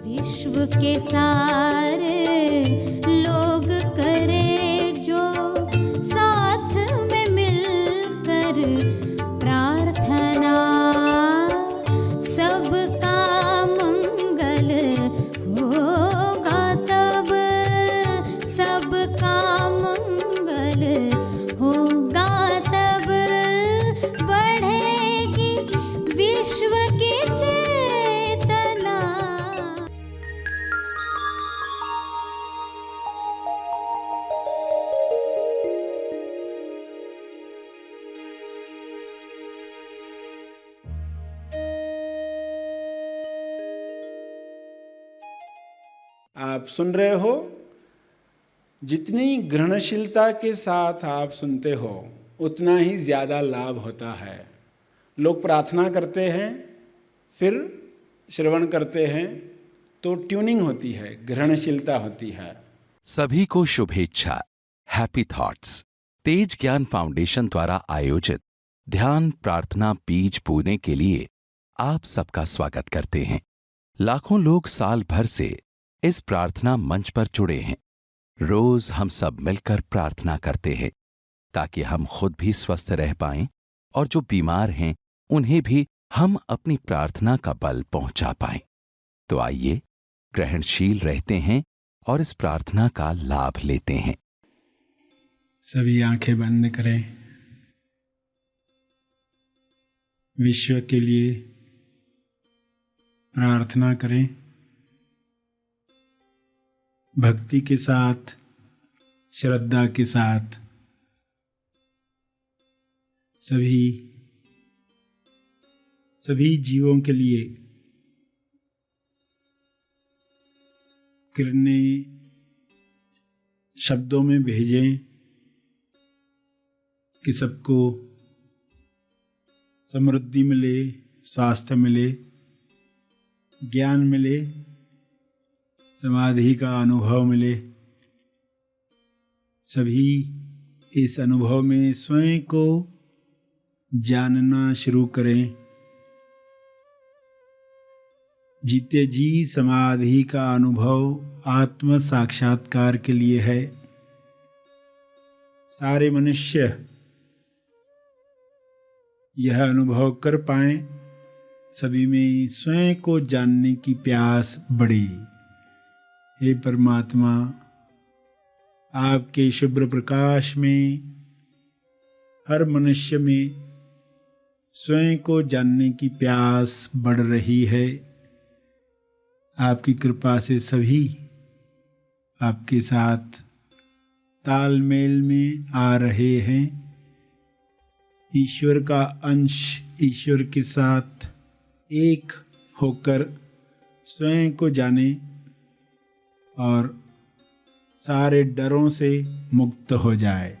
विश्व के सारे लोग करे जो साथ में मिलकर प्रार्थना, सबका मंगल होगा तब, सबका मंगल होगा तब, बढ़ेगी विश्व की चेतना। आप सुन रहे हो, जितनी ग्रहणशीलता के साथ आप सुनते हो उतना ही ज़्यादा लाभ होता है। लोग प्रार्थना करते हैं, फिर श्रवण करते हैं, तो ट्यूनिंग होती है, ग्रहणशीलता होती है। सभी को शुभेच्छा। हैप्पी थॉट्स तेज ज्ञान फाउंडेशन द्वारा आयोजित ध्यान प्रार्थना बीज बोने के लिए आप सबका स्वागत करते हैं। लाखों लोग साल भर से इस प्रार्थना मंच पर जुड़े हैं। रोज हम सब मिलकर प्रार्थना करते हैं ताकि हम खुद भी स्वस्थ रह पाएं और जो बीमार हैं उन्हें भी हम अपनी प्रार्थना का बल पहुंचा पाएं। तो आइए ग्रहणशील रहते हैं और इस प्रार्थना का लाभ लेते हैं। सभी आंखें बंद करें। विश्व के लिए प्रार्थना करें। भक्ति के साथ, श्रद्धा के साथ सभी जीवों के लिए किरणें शब्दों में भेजें कि सबको समृद्धि मिले, स्वास्थ्य मिले, ज्ञान मिले, समाधि का अनुभव मिले। सभी इस अनुभव में स्वयं को जानना शुरू करें। जीते जी समाधि का अनुभव आत्म साक्षात्कार के लिए है। सारे मनुष्य यह अनुभव कर पाएं, सभी में स्वयं को जानने की प्यास बढ़े। हे परमात्मा, आपके शुभ्र प्रकाश में हर मनुष्य में स्वयं को जानने की प्यास बढ़ रही है। आपकी कृपा से सभी आपके साथ तालमेल में आ रहे हैं। ईश्वर का अंश ईश्वर के साथ एक होकर स्वयं को जाने और सारे डरों से मुक्त हो जाए।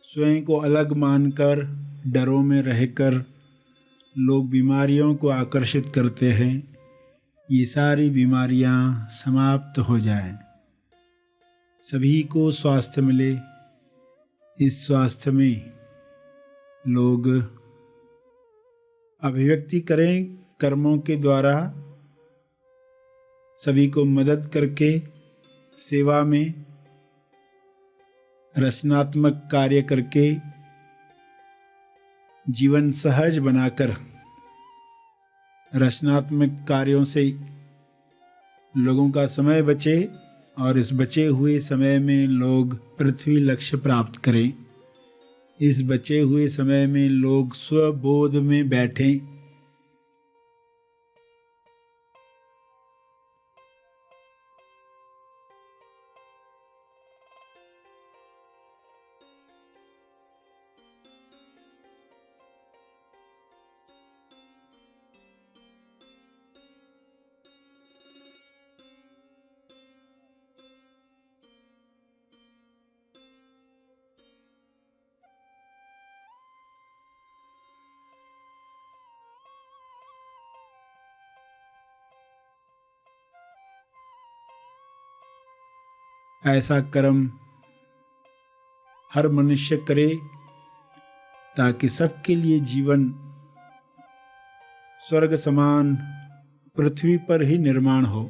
स्वयं को अलग मानकर डरों में रहकर लोग बीमारियों को आकर्षित करते हैं। ये सारी बीमारियां समाप्त हो जाएं, सभी को स्वास्थ्य मिले। इस स्वास्थ्य में लोग अभिव्यक्ति करें कर्मों के द्वारा, सभी को मदद करके, सेवा में रचनात्मक कार्य करके, जीवन सहज बनाकर रचनात्मक कार्यों से लोगों का समय बचे और इस बचे हुए समय में लोग पृथ्वी लक्ष्य प्राप्त करें। इस बचे हुए समय में लोग स्वबोध में बैठें। ऐसा कर्म हर मनुष्य करे ताकि सबके लिए जीवन स्वर्ग समान पृथ्वी पर ही निर्माण हो।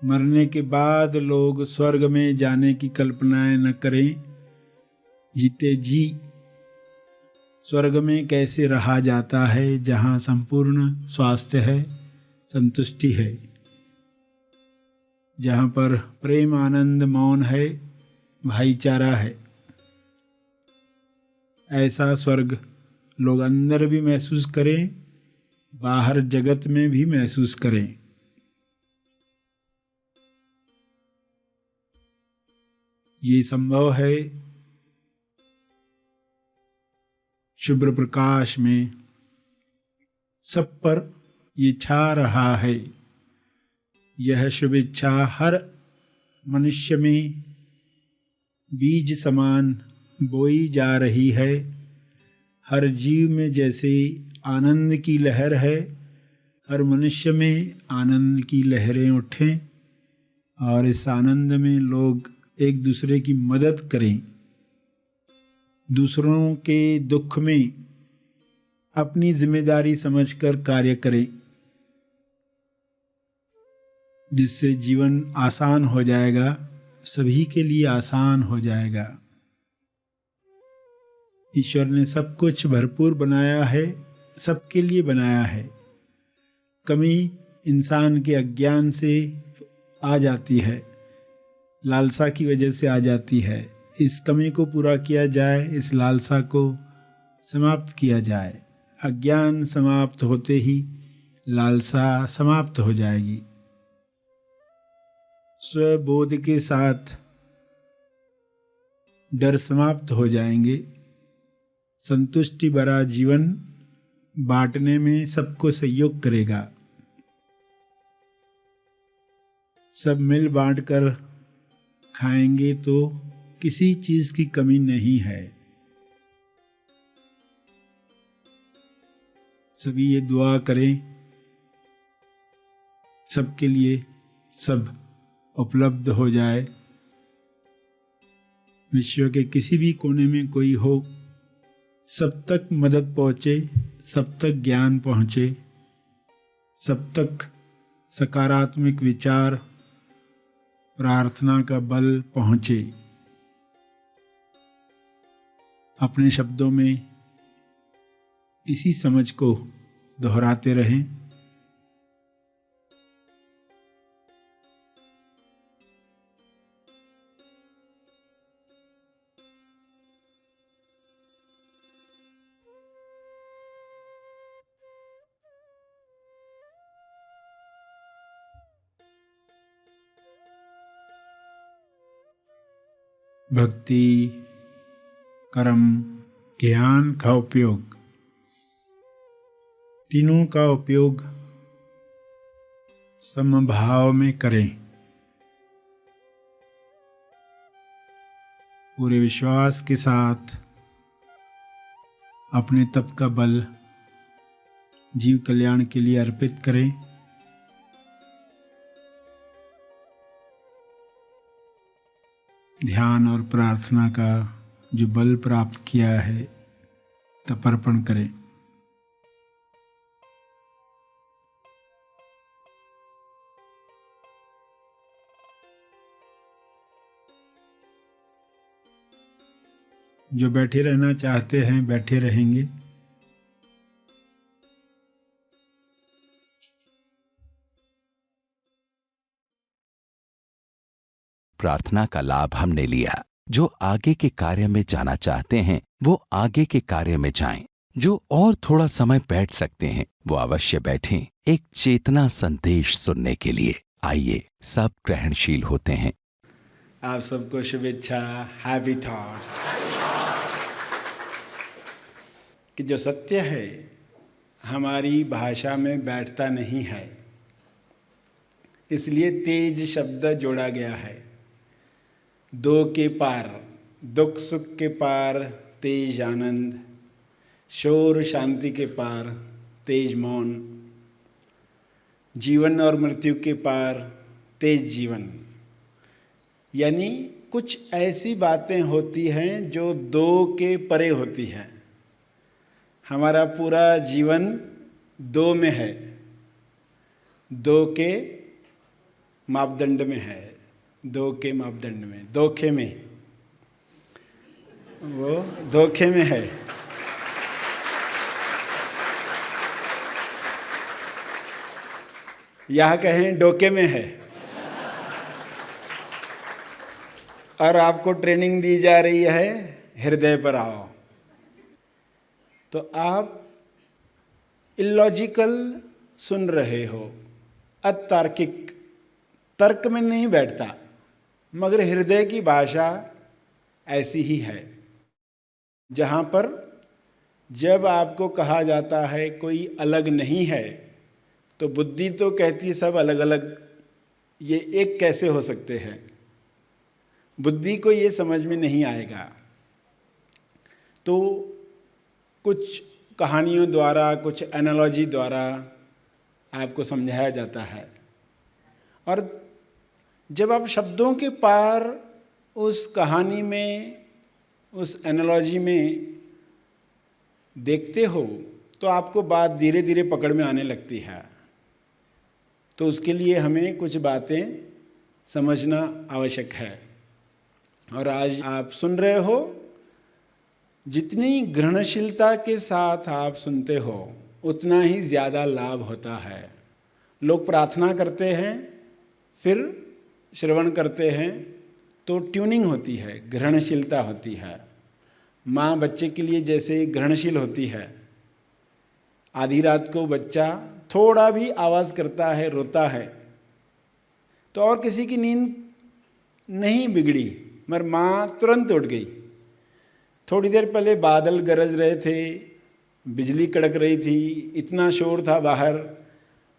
मरने के बाद लोग स्वर्ग में जाने की कल्पनाएं न करें। जीते जी स्वर्ग में कैसे रहा जाता है, जहाँ संपूर्ण स्वास्थ्य है, संतुष्टि है, जहाँ पर प्रेम आनंद मौन है, भाईचारा है। ऐसा स्वर्ग लोग अंदर भी महसूस करें, बाहर जगत में भी महसूस करें। ये संभव है शुभ्र प्रकाश में सब पर ये छा रहा है। यह शुभ इच्छा हर मनुष्य में बीज समान बोई जा रही है। हर जीव में जैसे आनंद की लहर है, हर मनुष्य में आनंद की लहरें उठें और इस आनंद में लोग एक दूसरे की मदद करें, दूसरों के दुख में अपनी जिम्मेदारी समझकर कार्य करें, जिससे जीवन आसान हो जाएगा, सभी के लिए आसान हो जाएगा। ईश्वर ने सब कुछ भरपूर बनाया है, सबके लिए बनाया है। कमी इंसान के अज्ञान से आ जाती है, लालसा की वजह से आ जाती है। इस कमी को पूरा किया जाए, इस लालसा को समाप्त किया जाए। अज्ञान समाप्त होते ही लालसा समाप्त हो जाएगी। स्वबोध के साथ डर समाप्त हो जाएंगे। संतुष्टि भरा जीवन बांटने में सबको सहयोग करेगा। सब मिल बांट कर खाएंगे तो किसी चीज की कमी नहीं है। सभी ये दुआ करें, सबके लिए सब उपलब्ध हो जाए। विश्व के किसी भी कोने में कोई हो, सब तक मदद पहुँचे, सब तक ज्ञान पहुँचे, सब तक सकारात्मक विचार, प्रार्थना का बल पहुँचे। अपने शब्दों में इसी समझ को दोहराते रहें। भक्ति, कर्म, ज्ञान का उपयोग, तीनों का उपयोग समभाव में करें। पूरे विश्वास के साथ अपने तप का बल जीव कल्याण के लिए अर्पित करें। ध्यान और प्रार्थना का जो बल प्राप्त किया है तप अर्पण करें। जो बैठे रहना चाहते हैं बैठे रहेंगे। प्रार्थना का लाभ हमने लिया। जो आगे के कार्य में जाना चाहते हैं वो आगे के कार्य में जाएं। जो और थोड़ा समय बैठ सकते हैं वो अवश्य बैठें, एक चेतना संदेश सुनने के लिए। आइए सब ग्रहणशील होते हैं। आप सबको शुभेच्छा, हैप्पी थॉट्स। कि जो सत्य है हमारी भाषा में बैठता नहीं है, इसलिए तेज शब्द जोड़ा गया है। दो के पार, दुख सुख के पार तेज आनंद, शोर शांति के पार तेज मौन, जीवन और मृत्यु के पार तेज जीवन। यानी कुछ ऐसी बातें होती हैं जो दो के परे होती हैं। हमारा पूरा जीवन दो में है, दो के मापदंड में है, दो के मापदंड में, धोखे में, वो धोखे में है। यह कहें डोके में है। और आपको ट्रेनिंग दी जा रही है हृदय पर आओ। तो आप इलॉजिकल सुन रहे हो, अतार्किक, तर्क में नहीं बैठता, मगर हृदय की भाषा ऐसी ही है, जहाँ पर जब आपको कहा जाता है कोई अलग नहीं है, तो बुद्धि तो कहती है सब अलग अलग, ये एक कैसे हो सकते हैं। बुद्धि को ये समझ में नहीं आएगा। तो कुछ कहानियों द्वारा, कुछ एनालॉजी द्वारा आपको समझाया जाता है, और जब आप शब्दों के पार उस कहानी में, उस एनालॉजी में देखते हो, तो आपको बात धीरे धीरे पकड़ में आने लगती है। तो उसके लिए हमें कुछ बातें समझना आवश्यक है। और आज आप सुन रहे हो, जितनी ग्रहणशीलता के साथ आप सुनते हो उतना ही ज़्यादा लाभ होता है। लोग प्रार्थना करते हैं, फिर श्रवण करते हैं, तो ट्यूनिंग होती है, ग्रहणशीलता होती है। माँ बच्चे के लिए जैसे ग्रहणशील होती है, आधी रात को बच्चा थोड़ा भी आवाज़ करता है, रोता है, तो और किसी की नींद नहीं बिगड़ी, मगर माँ तुरंत उठ गई। थोड़ी देर पहले बादल गरज रहे थे, बिजली कड़क रही थी, इतना शोर था बाहर,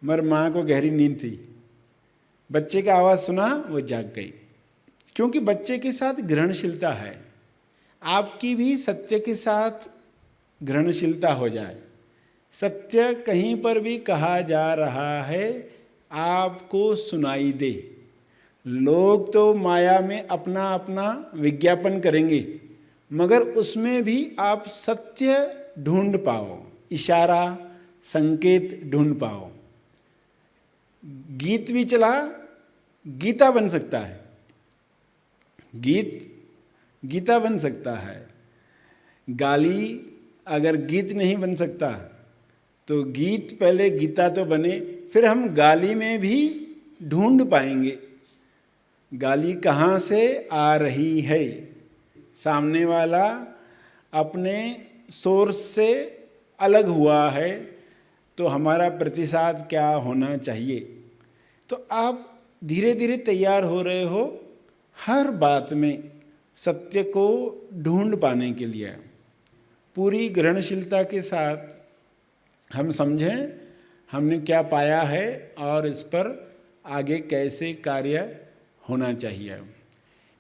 मगर माँ को गहरी नींद थी। बच्चे का आवाज़ सुना, वो जाग गई, क्योंकि बच्चे के साथ ग्रहणशीलता है। आपकी भी सत्य के साथ ग्रहणशीलता हो जाए। सत्य कहीं पर भी कहा जा रहा है, आपको सुनाई दे। लोग तो माया में अपना अपना विज्ञापन करेंगे, मगर उसमें भी आप सत्य ढूंढ पाओ, इशारा, संकेत ढूंढ पाओ। गीत भी चला, गीता बन सकता है, गीत गीता बन सकता है। गाली अगर गीत नहीं बन सकता, तो गीत पहले गीता तो बने, फिर हम गाली में भी ढूंढ पाएंगे गाली कहाँ से आ रही है। सामने वाला अपने सोर्स से अलग हुआ है, तो हमारा प्रतिसाद क्या होना चाहिए। तो आप धीरे धीरे तैयार हो रहे हो हर बात में सत्य को ढूंढ पाने के लिए। पूरी ग्रहणशीलता के साथ हम समझें हमने क्या पाया है और इस पर आगे कैसे कार्य होना चाहिए।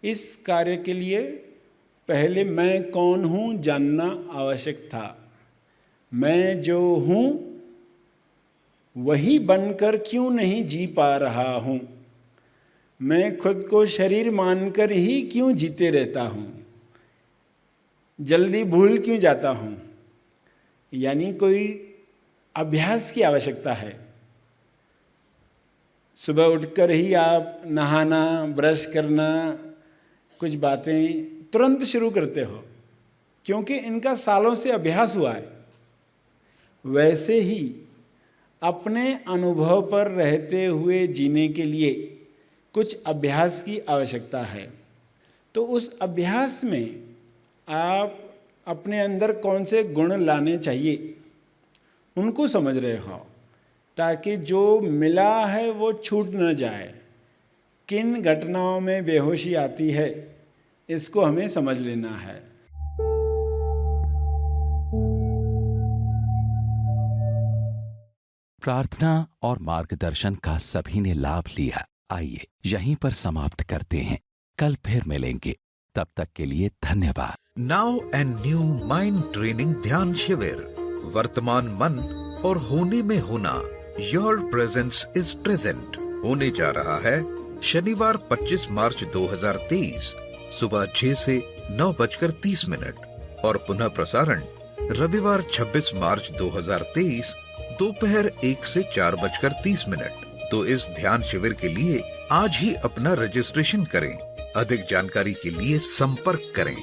इस कार्य के लिए पहले मैं कौन हूँ जानना आवश्यक था। मैं जो हूँ वही बनकर क्यों नहीं जी पा रहा हूँ। मैं खुद को शरीर मानकर ही क्यों जीते रहता हूँ। जल्दी भूल क्यों जाता हूँ। यानी कोई अभ्यास की आवश्यकता है। सुबह उठकर ही आप नहाना, ब्रश करना, कुछ बातें तुरंत शुरू करते हो, क्योंकि इनका सालों से अभ्यास हुआ है। वैसे ही अपने अनुभव पर रहते हुए जीने के लिए कुछ अभ्यास की आवश्यकता है। तो उस अभ्यास में आप अपने अंदर कौन से गुण लाने चाहिए उनको समझ रहे हो, ताकि जो मिला है वो छूट न जाए। किन घटनाओं में बेहोशी आती है इसको हमें समझ लेना है। प्रार्थना और मार्गदर्शन का सभी ने लाभ लिया। आइए यहीं पर समाप्त करते हैं, कल फिर मिलेंगे। तब तक के लिए धन्यवाद। Now and new mind training ध्यान शिविर। वर्तमान मन और होने में होना। योर प्रेजेंस इज प्रेजेंट होने जा रहा है शनिवार 25 मार्च 2023 सुबह 6 से 9:30 और पुनः प्रसारण रविवार 26 मार्च 2023 दोपहर 1 से 4:30। तो इस ध्यान शिविर के लिए आज ही अपना रजिस्ट्रेशन करें। अधिक जानकारी के लिए संपर्क करें।